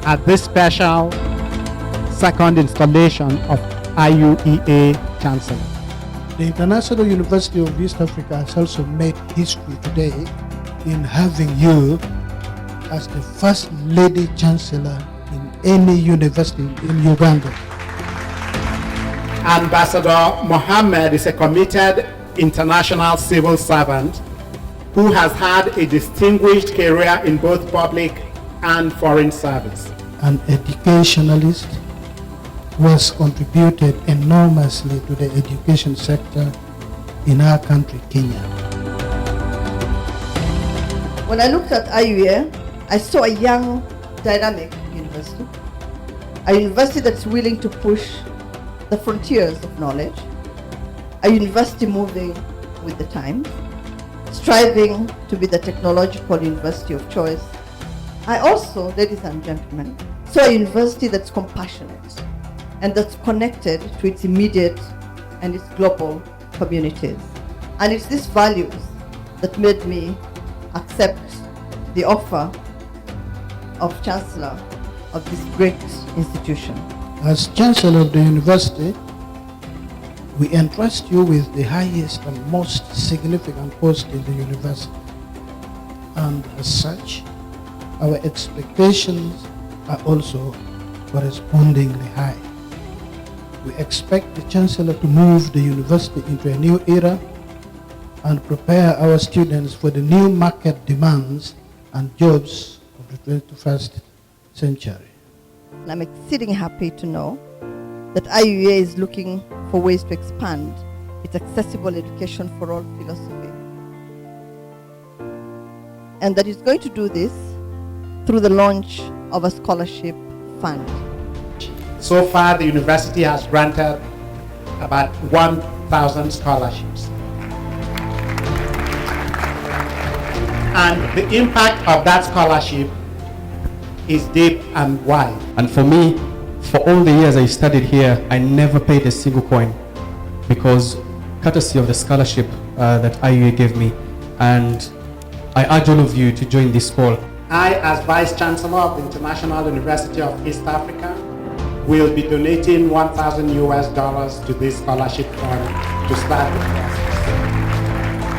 at this special second installation of IUEA Chancellor. The International University of East Africa has also made history today in having you as the first lady chancellor in any university in Uganda. Ambassador Mohamed is a committed international civil servant who has had a distinguished career in both public and foreign service. An educationalist who has contributed enormously to the education sector in our country, Kenya. When I looked at IUA, I saw a young, dynamic university, a university that's willing to push the frontiers of knowledge, a university moving with the times, striving to be the technological university of choice. I also, ladies and gentlemen, saw a university that's compassionate and that's connected to its immediate and its global communities. And it's these values that made me accept the offer of Chancellor of this great institution. As Chancellor of the University, we entrust you with the highest and most significant post in the university. And as such, our expectations are also correspondingly high. We expect the Chancellor to move the university into a new era and prepare our students for the new market demands and jobs of the 21st century. And I'm exceedingly happy to know that IUA is looking for ways to expand its accessible education for all philosophy. And that it's going to do this through the launch of a scholarship fund. So far, the university has granted about 1,000 scholarships. And the impact of that scholarship is deep and wide. And for me, for all the years I studied here, I never paid a single coin because courtesy of the scholarship that IUA gave me. And I urge all of you to join this call. I, as Vice Chancellor of the International University of East Africa, will be donating $1,000 to this scholarship fund to start the process.